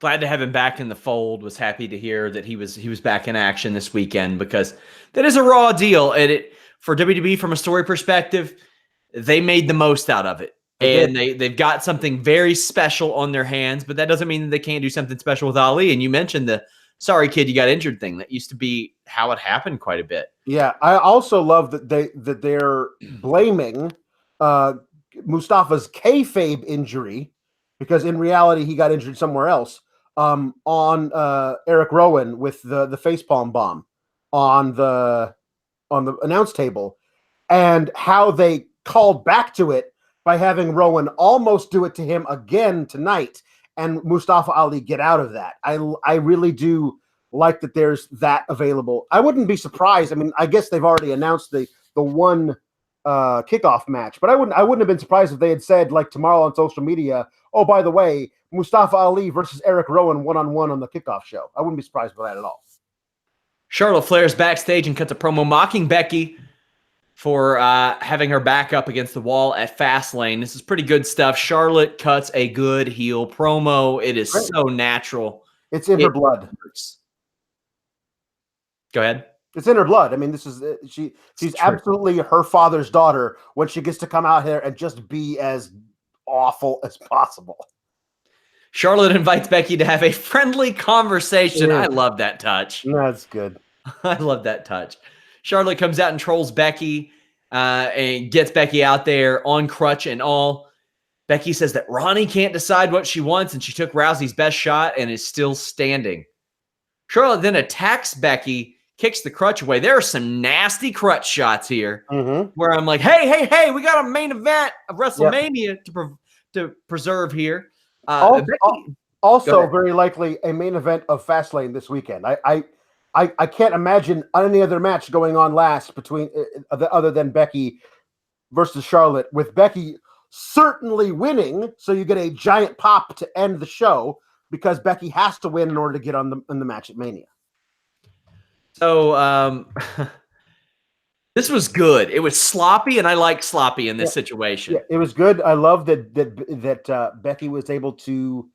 Glad to have him back in the fold. Was happy to hear that he was back in action this weekend, because that is a raw deal. And for WWE, from a story perspective, they made the most out of it. And they've got something very special on their hands, but that doesn't mean that they can't do something special with Ali. And you mentioned the sorry kid, you got injured thing. That used to be how it happened quite a bit. Yeah, I also love that they're blaming Mustafa's kayfabe injury, because in reality he got injured somewhere else, on Eric Rowan with the facepalm bomb on the announce table, and how they called back to it by having Rowan almost do it to him again tonight, and Mustafa Ali get out of that. I really do like that there's that available. I wouldn't be surprised. I mean, I guess they've already announced the one kickoff match, but I wouldn't have been surprised if they had said, like, tomorrow on social media, oh, by the way, Mustafa Ali versus Eric Rowan one-on-one on the kickoff show. I wouldn't be surprised by that at all. Charlotte Flair's backstage and cuts a promo mocking Becky for having her back up against the wall at Fastlane. This is pretty good stuff. Charlotte cuts a good heel promo. It is so natural. It's in her blood. Go ahead. It's in her blood. I mean, this is she's absolutely her father's daughter when she gets to come out here and just be as awful as possible. Charlotte invites Becky to have a friendly conversation. I love that touch. That's good. I love that touch. Charlotte comes out and trolls Becky and gets Becky out there on crutch and all. Becky says that Ronnie can't decide what she wants, and she took Rousey's best shot and is still standing. Charlotte then attacks Becky, kicks the crutch away. There are some nasty crutch shots here where I'm like, hey, we got a main event of WrestleMania to preserve here. Also, very likely a main event of Fastlane this weekend. I can't imagine any other match going on last between other than Becky versus Charlotte, with Becky certainly winning, so you get a giant pop to end the show, because Becky has to win in order to get on the match at Mania. So this was good. It was sloppy, and I like sloppy in this situation. Yeah, it was good. I love that Becky was able to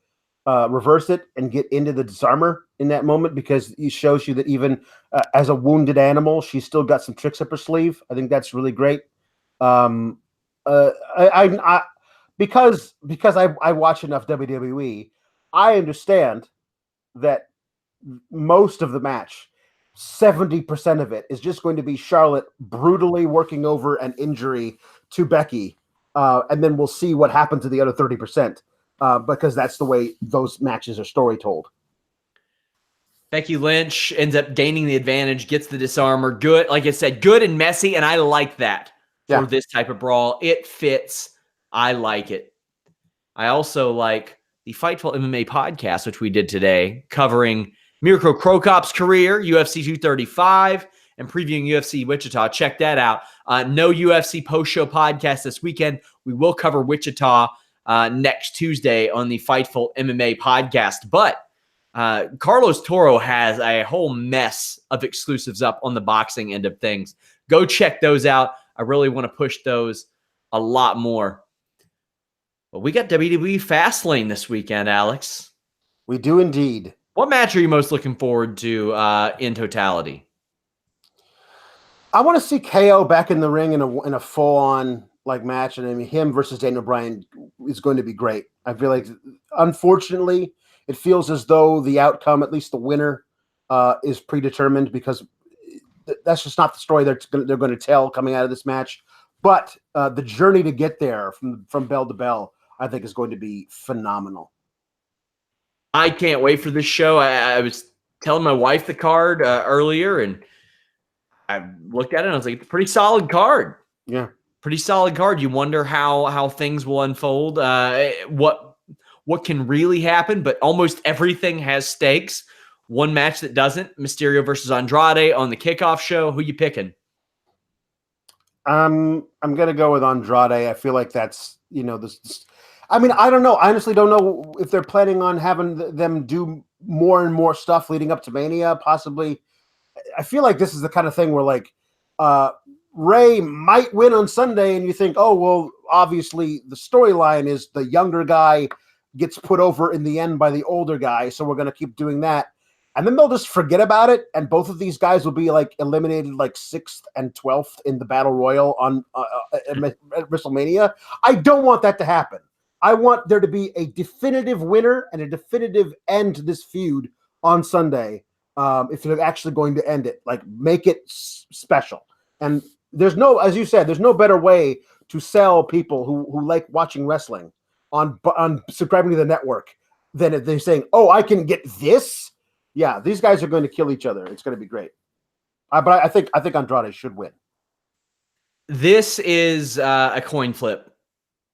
reverse it and get into the disarmer in that moment, because it shows you that even as a wounded animal, she's still got some tricks up her sleeve. I think that's really great. Because I watch enough WWE, I understand that most of the match, 70% of it, is just going to be Charlotte brutally working over an injury to Becky, and then we'll see what happens to the other 30%, because that's the way those matches are story told. Becky Lynch ends up gaining the advantage, gets the disarmer. Good, like I said, good and messy, and I like that for this type of brawl. It fits. I like it. I also like the Fightful MMA podcast, which we did today, covering Mirko Krokop's career, UFC 235, and previewing UFC Wichita. Check that out. No UFC post-show podcast this weekend. We will cover Wichita next Tuesday on the Fightful MMA podcast. But Carlos Toro has a whole mess of exclusives up on the boxing end of things. Go check those out. I really want to push those a lot more. Well, we got WWE Fastlane this weekend, Alex. We do indeed. What match are you most looking forward to in totality? I want to see KO back in the ring in a full-on match, and I mean him versus Daniel Bryan is going to be great. I feel like, unfortunately, it feels as though the outcome, at least the winner, is predetermined, because that's just not the story they're going to tell coming out of this match. But the journey to get there from bell to bell, I think, is going to be phenomenal. I can't wait for this show. I was telling my wife the card earlier, and I looked at it and I was like, it's a pretty solid card. Yeah. Pretty solid card. You wonder how things will unfold, what can really happen, but almost everything has stakes. One match that doesn't, Mysterio versus Andrade on the kickoff show. Who you picking? I'm gonna go with Andrade. I feel like that's, this. I mean, I don't know. I honestly don't know if they're planning on having them do more and more stuff leading up to Mania, possibly. I feel like this is the kind of thing where Ray might win on Sunday, and you think, oh, well, obviously the storyline is the younger guy gets put over in the end by the older guy, so we're going to keep doing that. And then they'll just forget about it, and both of these guys will be eliminated 6th and 12th in the Battle Royal on at WrestleMania. I don't want that to happen. I want there to be a definitive winner and a definitive end to this feud on Sunday. If they're actually going to end it, make it special. And there's no, as you said, there's no better way to sell people who like watching wrestling on subscribing to the network than if they're saying, oh, I can get this. Yeah, these guys are going to kill each other. It's going to be great. But I think Andrade should win. This is a coin flip,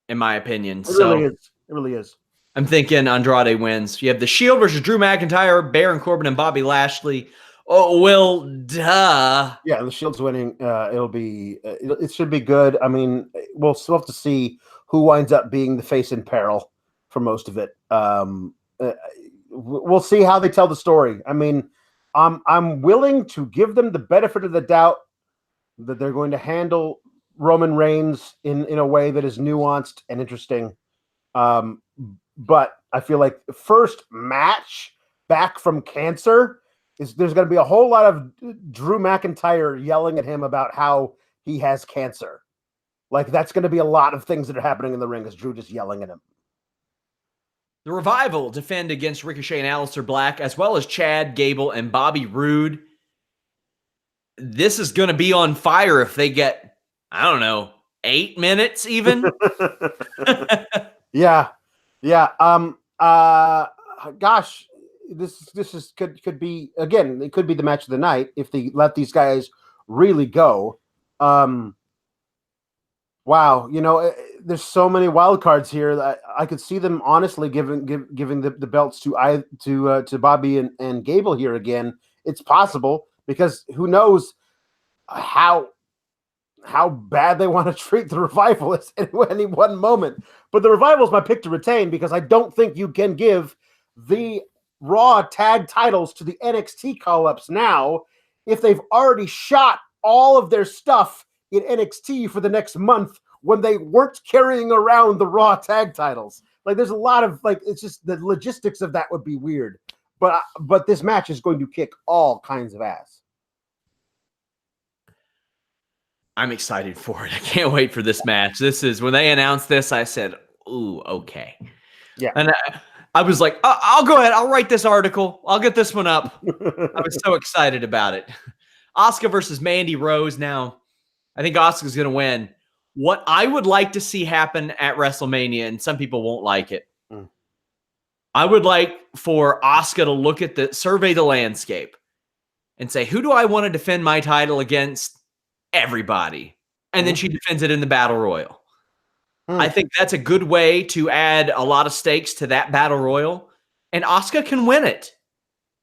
in my opinion. It really is. I'm thinking Andrade wins. You have the Shield versus Drew McIntyre, Baron Corbin, and Bobby Lashley. Oh, well, duh. Yeah, the Shield's winning. It should be good. I mean, we'll still have to see who winds up being the face in peril for most of it. We'll see how they tell the story. I mean, I'm willing to give them the benefit of the doubt that they're going to handle Roman Reigns in a way that is nuanced and interesting. But I feel like the first match back from cancer there's going to be a whole lot of Drew McIntyre yelling at him about how he has cancer. That's going to be a lot of things that are happening in the ring, is Drew just yelling at him. The Revival defend against Ricochet and Aleister Black, as well as Chad Gable and Bobby Roode. This is going to be on fire if they get, I don't know, 8 minutes even. Yeah. Gosh, this could be, again, it could be the match of the night if they let these guys really go. Wow, there's so many wild cards here that I could see them honestly giving the belts to Bobby and Gable here again. It's possible, because who knows how bad they want to treat the Revival at any one moment. But the Revival is my pick to retain, because I don't think you can give the Raw tag titles to the NXT call-ups now if they've already shot all of their stuff in NXT for the next month when they weren't carrying around the Raw tag titles. There's a lot of it's just the logistics of that would be weird. But this match is going to kick all kinds of ass. I'm excited for it. I can't wait for this match. This is, when they announced this, I said, ooh, okay. Yeah. And I was like, I'll go ahead. I'll write this article. I'll get this one up. I was so excited about it. Asuka versus Mandy Rose. Now, I think Asuka's going to win. What I would like to see happen at WrestleMania, and some people won't like it, I would like for Asuka to survey the landscape and say, who do I want to defend my title against? Everybody. And then she defends it in the Battle Royal. I think that's a good way to add a lot of stakes to that Battle Royal. And Asuka can win it.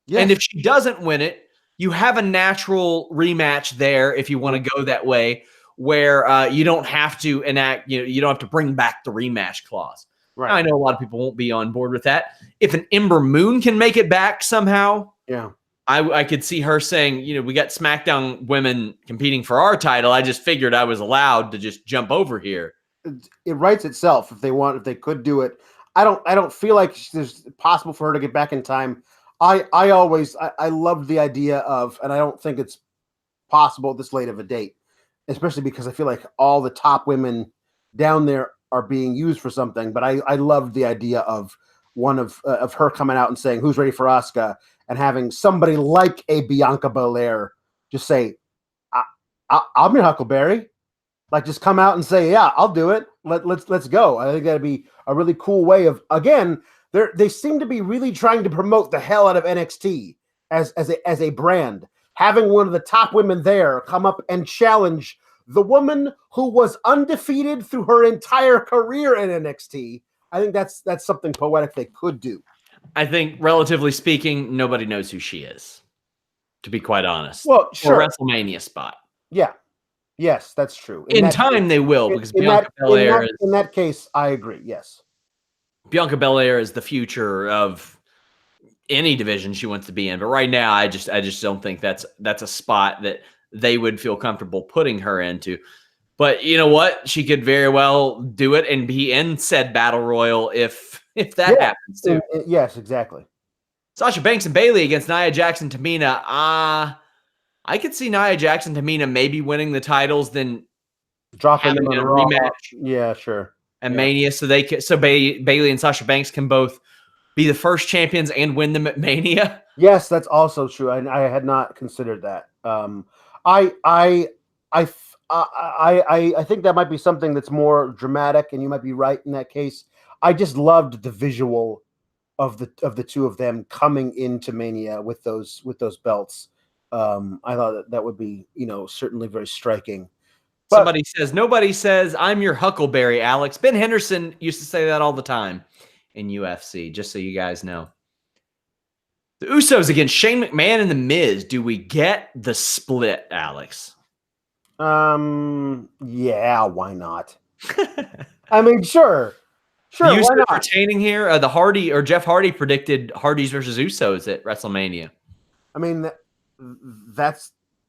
Yes. And if she doesn't win it, you have a natural rematch there if you want to go that way, where you don't have to enact, you don't have to bring back the rematch clause. Right. Now, I know a lot of people won't be on board with that. If an Ember Moon can make it back somehow, I could see her saying, we got SmackDown women competing for our title. I just figured I was allowed to just jump over here. it writes itself if they could do it. I don't feel like there's possible for her to get back in time. I loved the idea of, and I don't think it's possible this late of a date, especially because I feel like all the top women down there are being used for something. But I loved the idea of one of her coming out and saying, "Who's ready for Asuka?" and having somebody like a Bianca Belair just say, I'm your Huckleberry. Like, just come out and say, "Yeah, I'll do it. Let's go." I think that'd be a really cool way of, again, they seem to be really trying to promote the hell out of NXT as a brand. Having one of the top women there come up and challenge the woman who was undefeated through her entire career in NXT. I think that's something poetic they could do. I think, relatively speaking, nobody knows who she is, to be quite honest. Well, sure. For a WrestleMania spot. Yeah. Yes, that's true. In time, case, they will, because Bianca Belair in that case, I agree. Yes. Bianca Belair is the future of any division she wants to be in. But right now, I just don't think that's a spot that they would feel comfortable putting her into. But you know what? She could very well do it and be in said battle royal if that happens too. Yes, exactly. Sasha Banks and Bayley against Nia Jax and Tamina. I could see Nia Jax and Tamina maybe winning the titles, then dropping them in a rematch. Yeah, sure. And Mania, so Bayley and Sasha Banks can both be the first champions and win them at Mania. Yes, that's also true. I had not considered that. I think that might be something that's more dramatic, and you might be right in that case. I just loved the visual of the two of them coming into Mania with those belts. I thought that would be, certainly very striking. But somebody says, nobody says I'm your Huckleberry, Alex. Ben Henderson used to say that all the time in UFC, just so you guys know. The Usos against Shane McMahon and The Miz. Do we get the split, Alex? Yeah, why not? I mean, sure. The Usos retaining here. The Hardy or Jeff Hardy predicted Hardys versus Usos at WrestleMania. I mean,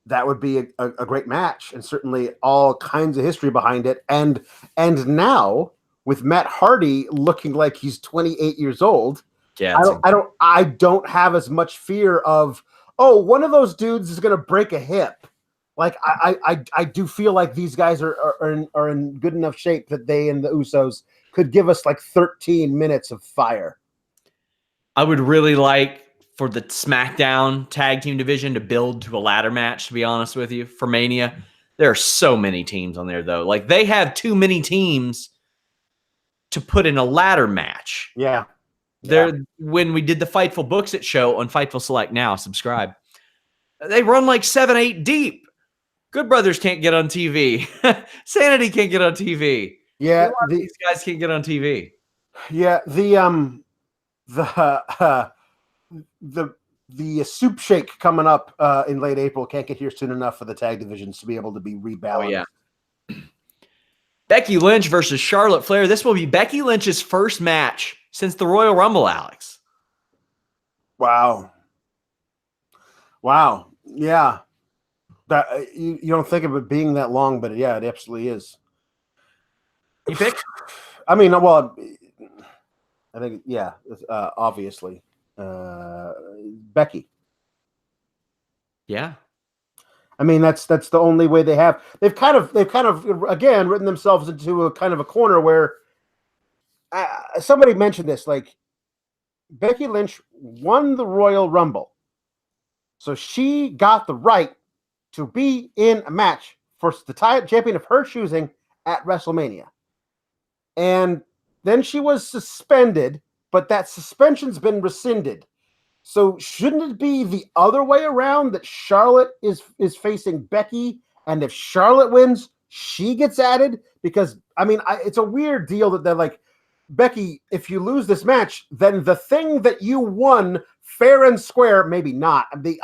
that would be a great match, and certainly all kinds of history behind it. And now with Matt Hardy looking like he's 28 years old, I don't have as much fear of, one of those dudes is going to break a hip. Like I do feel like these guys are in good enough shape that they and the Usos could give us like 13 minutes of fire. I would really like for the SmackDown tag team division to build to a ladder match, to be honest with you, for Mania. There are so many teams on there, though. Like, they have too many teams to put in a ladder match. Yeah. When we did the Fightful Books It show on Fightful Select now, subscribe. They run like 7, 8 deep. Good Brothers can't get on TV. Sanity can't get on TV. Yeah. These guys can't get on TV. Yeah. The soup shake coming up in late April can't get here soon enough for the tag divisions to be able to be rebalanced. Oh, yeah. Becky Lynch versus Charlotte Flair. This will be Becky Lynch's first match since the Royal Rumble, Alex. Wow. Yeah. That you don't think of it being that long, but yeah, it absolutely is. You pick? I mean, well, I think, yeah, obviously. Becky. Yeah. I mean, that's the only way they have. They've kind of again written themselves into a kind of a corner where somebody mentioned this, like, Becky Lynch won the Royal Rumble, so she got the right to be in a match for the champion of her choosing at WrestleMania, and then she was suspended, but that suspension's been rescinded. So shouldn't it be the other way around, that Charlotte is facing Becky, and if Charlotte wins, she gets added? Because, I mean, it's a weird deal that they're like, Becky, if you lose this match, then the thing that you won fair and square, maybe not. They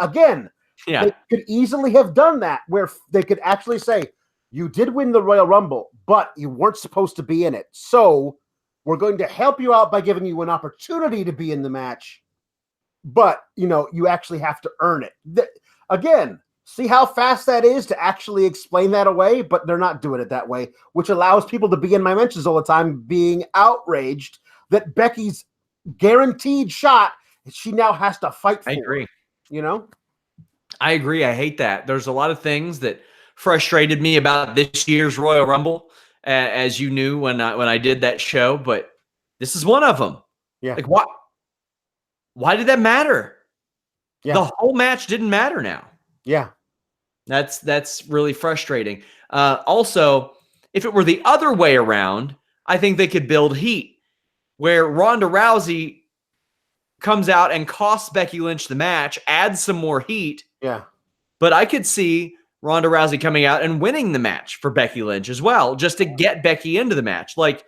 could easily have done that, where they could actually say, you did win the Royal Rumble, but you weren't supposed to be in it. So we're going to help you out by giving you an opportunity to be in the match, but you actually have to earn it. Again, see how fast that is to actually explain that away, but they're not doing it that way, which allows people to be in my mentions all the time being outraged that Becky's guaranteed shot, she now has to fight for. I agree. You know? I agree. I hate that. There's a lot of things that frustrated me about this year's Royal Rumble, as you knew when I did that show, but this is one of them. Yeah. Like, why did that matter? Yeah. The whole match didn't matter now. Yeah. That's really frustrating. Also, if it were the other way around, I think they could build heat where Ronda Rousey comes out and costs Becky Lynch the match, adds some more heat. Yeah. But I could see Ronda Rousey coming out and winning the match for Becky Lynch as well, just to get Becky into the match. Like,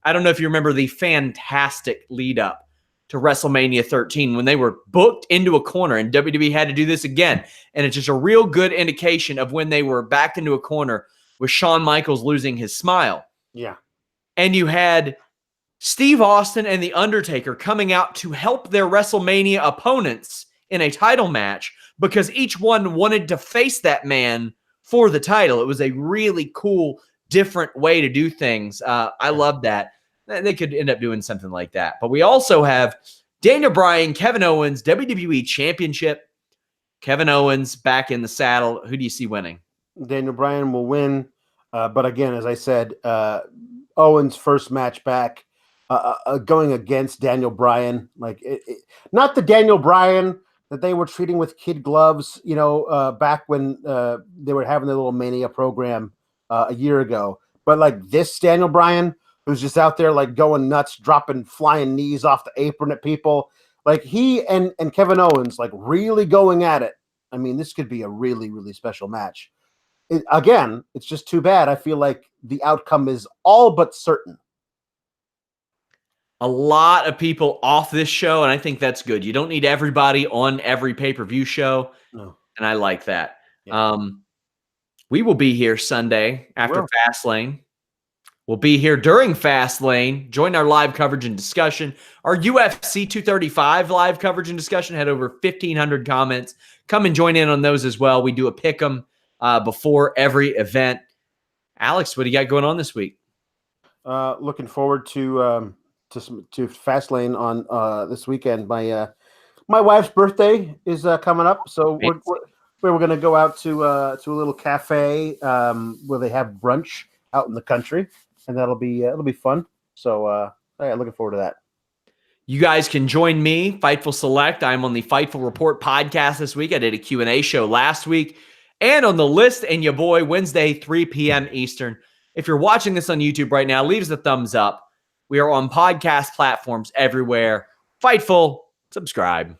I don't know if you remember the fantastic lead up to WrestleMania 13 when they were booked into a corner, and WWE had to do this again. And it's just a real good indication of when they were backed into a corner with Shawn Michaels losing his smile. Yeah. And you had Steve Austin and The Undertaker coming out to help their WrestleMania opponents in a title match because each one wanted to face that man for the title. It was a really cool, different way to do things. I love that. They could end up doing something like that. But we also have Daniel Bryan, Kevin Owens, WWE Championship. Kevin Owens back in the saddle. Who do you see winning? Daniel Bryan will win. But again, as I said, Owens' first match back, going against Daniel Bryan, like not the Daniel Bryan that they were treating with kid gloves, back when they were having their little Mania program a year ago. But like this Daniel Bryan, who's just out there like going nuts, dropping flying knees off the apron at people, like he and Kevin Owens like really going at it. I mean, this could be a really, really special match. Again, it's just too bad. I feel like the outcome is all but certain. A lot of people off this show, and I think that's good. You don't need everybody on every pay-per-view show, No. And I like that. Yeah. We will be here Sunday after Fastlane. We'll be here during Fastlane. Join our live coverage and discussion. Our UFC 235 live coverage and discussion had over 1,500 comments. Come and join in on those as well. We do a pick 'em before every event. Alex, what do you got going on this week? Looking forward to Fastlane on this weekend. My wife's birthday is coming up, so we're going to go out to a little cafe where they have brunch out in the country, and it'll be fun. So looking forward to that. You guys can join me, Fightful Select. I'm on the Fightful Report podcast this week. I did a Q&A show last week, and on the list and your boy Wednesday, 3 p.m. Eastern. If you're watching this on YouTube right now, leave us a thumbs up. We are on podcast platforms everywhere. Fightful, subscribe.